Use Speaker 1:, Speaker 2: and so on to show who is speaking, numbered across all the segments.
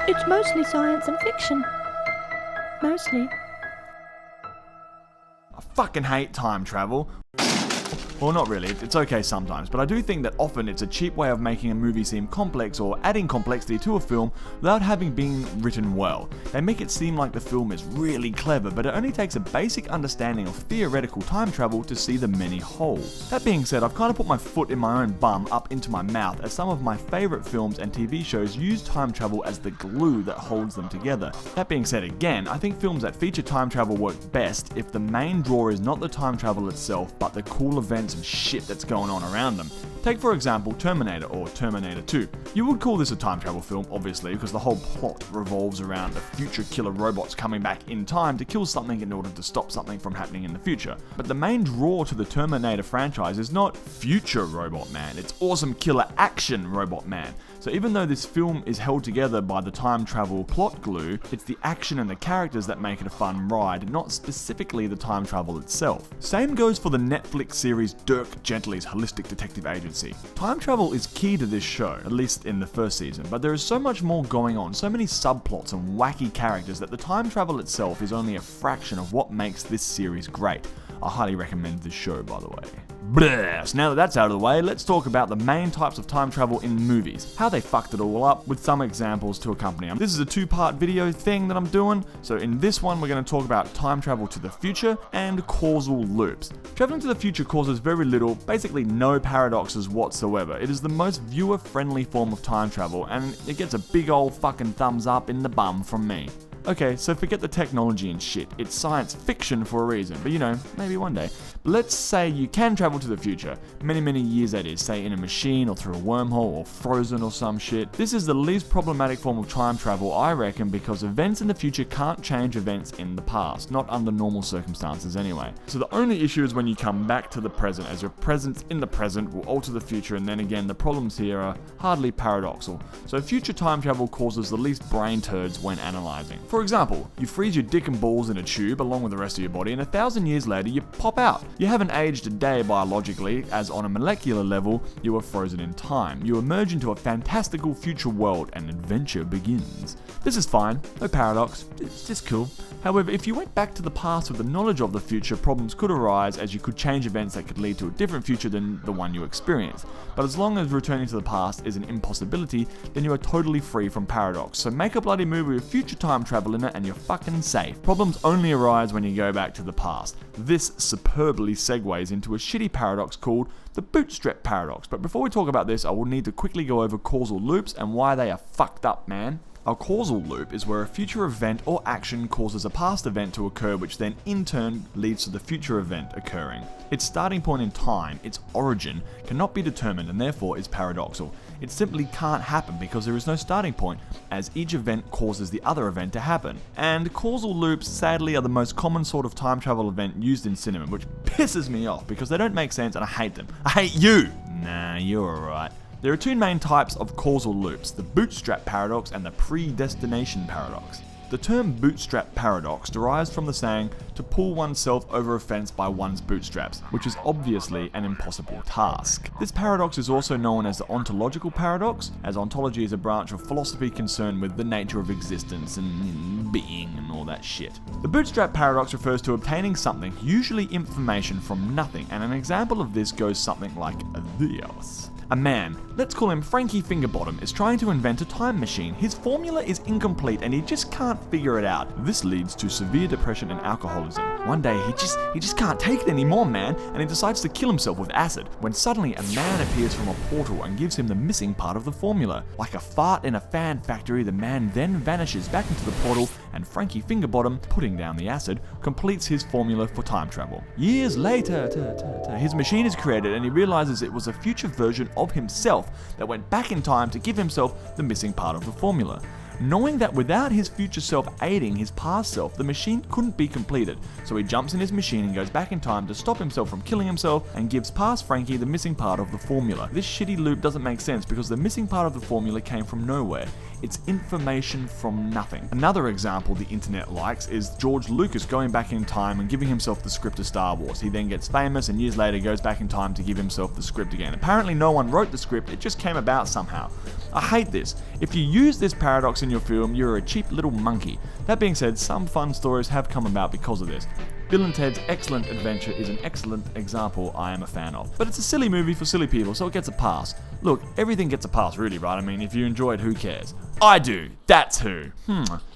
Speaker 1: It's mostly science and fiction. Mostly.
Speaker 2: I fucking hate time travel. Well, not really, it's okay sometimes, but I do think that often it's a cheap way of making a movie seem complex or adding complexity to a film without having been written well. They make it seem like the film is really clever, but it only takes a basic understanding of theoretical time travel to see the many holes. That being said, I've kind of put my foot in my own bum up into my mouth as some of my favourite films and TV shows use time travel as the glue that holds them together. That being said again, I think films that feature time travel work best if the main draw is not the time travel itself, but the cool events and shit that's going on around them. Take for example Terminator or Terminator 2. You would call this a time travel film, obviously, because the whole plot revolves around the future killer robots coming back in time to kill something in order to stop something from happening in the future. But the main draw to the Terminator franchise is not future Robot Man, it's awesome killer action Robot Man. So even though this film is held together by the time travel plot glue, it's the action and the characters that make it a fun ride, not specifically the time travel itself. Same goes for the Netflix series Dirk Gently's Holistic Detective Agency. Time travel is key to this show, at least in the first season, but there is so much more going on, so many subplots and wacky characters that the time travel itself is only a fraction of what makes this series great. I highly recommend this show, by the way. Blah. So now that that's out of the way, let's talk about the main types of time travel in movies, how they fucked it all up, with some examples to accompany them. This is a two-part video thing that I'm doing, so in this one we're going to talk about time travel to the future and causal loops. Traveling to the future causes very little, basically no paradoxes whatsoever. It is the most viewer-friendly form of time travel, and it gets a big old fucking thumbs up in the bum from me. Okay, so forget the technology and shit, it's science fiction for a reason, but you know, maybe one day. But let's say you can travel to the future, many years that is, say in a machine or through a wormhole or frozen or some shit. This is the least problematic form of time travel, I reckon, because events in the future can't change events in the past, not under normal circumstances anyway. So the only issue is when you come back to the present, as your presence in the present will alter the future, and then again the problems here are hardly paradoxal. So future time travel causes the least brain turds when analysing. For example, you freeze your dick and balls in a tube along with the rest of your body, and 1,000 years later you pop out. You haven't aged a day biologically, as on a molecular level you are frozen in time. You emerge into a fantastical future world and adventure begins. This is fine, no paradox, it's just cool. However, if you went back to the past with the knowledge of the future, problems could arise as you could change events that could lead to a different future than the one you experienced. But as long as returning to the past is an impossibility, then you are totally free from paradox. So make a bloody movie with future time travel in it and you're fucking safe. Problems only arise when you go back to the past. This superbly segues into a shitty paradox called the Bootstrap paradox. But before we talk about this, I will need to quickly go over causal loops and why they are fucked up, man. A causal loop is where a future event or action causes a past event to occur, which then in turn leads to the future event occurring. Its starting point in time, its origin, cannot be determined and therefore is paradoxal. It simply can't happen because there is no starting point, as each event causes the other event to happen. And causal loops sadly are the most common sort of time travel event used in cinema, which pisses me off because they don't make sense and I hate them. I hate you! Nah, you're alright. There are two main types of causal loops, the Bootstrap paradox and the Predestination paradox. The term Bootstrap paradox derives from the saying to pull oneself over a fence by one's bootstraps, which is obviously an impossible task. This paradox is also known as the ontological paradox, as ontology is a branch of philosophy concerned with the nature of existence and being and all that shit. The Bootstrap paradox refers to obtaining something, usually information, from nothing, and an example of this goes something like this. A man, let's call him Frankie Fingerbottom, is trying to invent a time machine. His formula is incomplete and he just can't figure it out. This leads to severe depression and alcoholism. One day he just can't take it anymore, man, and he decides to kill himself with acid, when suddenly a man appears from a portal and gives him the missing part of the formula. Like a fart in a fan factory, the man then vanishes back into the portal, and Frankie Fingerbottom, putting down the acid, completes his formula for time travel. Years later, his machine is created and he realizes it was a future version of himself that went back in time to give himself the missing part of the formula. knowing that without his future self aiding his past self, the machine couldn't be completed. So he jumps in his machine and goes back in time to stop himself from killing himself and gives past Frankie the missing part of the formula. This shitty loop doesn't make sense because the missing part of the formula came from nowhere. It's information from nothing. Another example the internet likes is George Lucas going back in time and giving himself the script of Star Wars. He then gets famous and years later goes back in time to give himself the script again. Apparently no one wrote the script, it just came about somehow. I hate this. If you use this paradox in your film, you're a cheap little monkey. That being said, some fun stories have come about because of this. Bill and Ted's Excellent Adventure is an excellent example I am a fan of. But it's a silly movie for silly people, so it gets a pass. Look, everything gets a pass really, right? I mean, if you enjoy it, who cares? I do. That's who.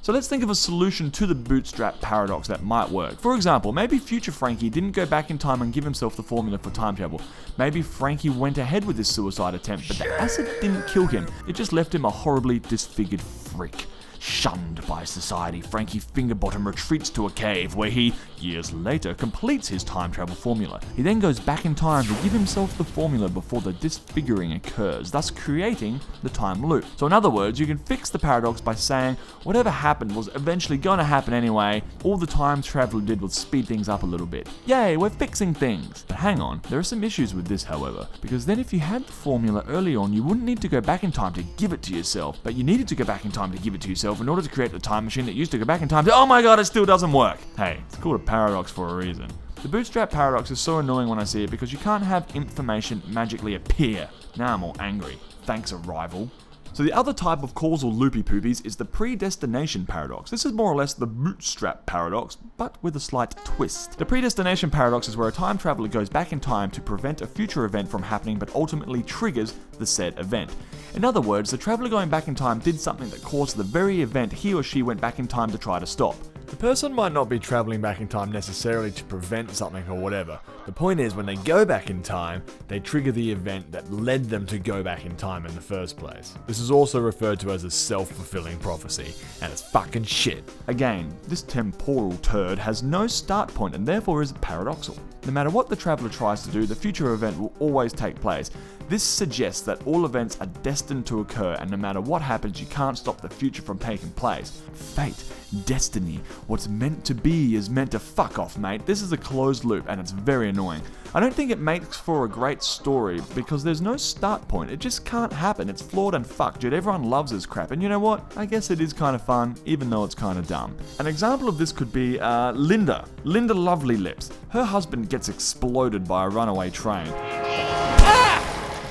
Speaker 2: So let's think of a solution to the Bootstrap paradox that might work. For example, maybe future Frankie didn't go back in time and give himself the formula for time travel. Maybe Frankie went ahead with his suicide attempt, but the acid didn't kill him. It just left him a horribly disfigured freak. Shunned by society, Frankie Fingerbottom retreats to a cave where he, years later, completes his time travel formula. He then goes back in time to give himself the formula before the disfiguring occurs, thus creating the time loop. So in other words, you can fix the paradox by saying whatever happened was eventually going to happen anyway. All the time traveler did was speed things up a little bit. Yay, we're fixing things. But hang on, there are some issues with this, however, because then if you had the formula early on, you wouldn't need to go back in time to give it to yourself, but you needed to go back in time to give it to yourself in order to create the time machine that used to go back in time to, oh my god, it still doesn't work. Hey, it's called a paradox for a reason. The Bootstrap paradox is so annoying when I see it because you can't have information magically appear. Now I'm all angry. Thanks, Arrival. So the other type of causal loopy poopies is the predestination paradox. This is more or less the Bootstrap paradox, but with a slight twist. The predestination paradox is where a time traveler goes back in time to prevent a future event from happening but ultimately triggers the said event. In other words, the traveler going back in time did something that caused the very event he or she went back in time to try to stop. The person might not be traveling back in time necessarily to prevent something or whatever. The point is, when they go back in time, they trigger the event that led them to go back in time in the first place. This is also referred to as a self-fulfilling prophecy, and it's fucking shit. Again, this temporal turd has no start point and therefore is paradoxal. No matter what the traveler tries to do, the future event will always take place. This suggests that all events are destined to occur, and no matter what happens, you can't stop the future from taking place. Fate, destiny, what's meant to be is meant to fuck off, mate. This is a closed loop, and it's very annoying. I don't think it makes for a great story, because there's no start point. It just can't happen. It's flawed and fucked, dude. Everyone loves this crap, and you know what? I guess it is kind of fun, even though it's kind of dumb. An example of this could be Linda Lovely Lips. Her husband gets exploded by a runaway train.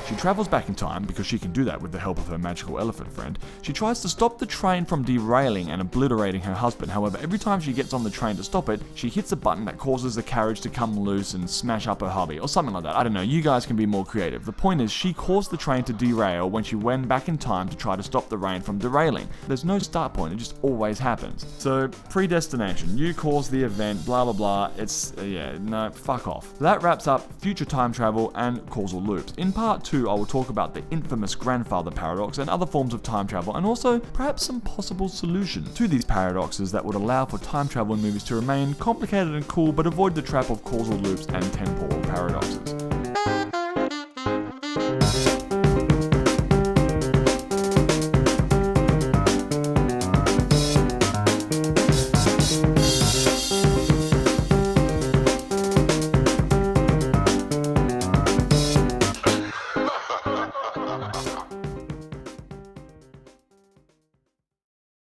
Speaker 2: She travels back in time, because she can do that with the help of her magical elephant friend. She tries to stop the train from derailing and obliterating her husband. However, every time she gets on the train to stop it, she hits a button that causes the carriage to come loose and smash up her hubby, or something like that. I don't know, you guys can be more creative. The point is, she caused the train to derail when she went back in time to try to stop the rain from derailing. There's no start point, it just always happens. So, predestination. You cause the event, blah blah blah. It's, no, fuck off. That wraps up future time travel and causal loops. In part 2, I will talk about the infamous grandfather paradox and other forms of time travel, and also perhaps some possible solutions to these paradoxes that would allow for time travel in movies to remain complicated and cool, but avoid the trap of causal loops and temporal paradoxes.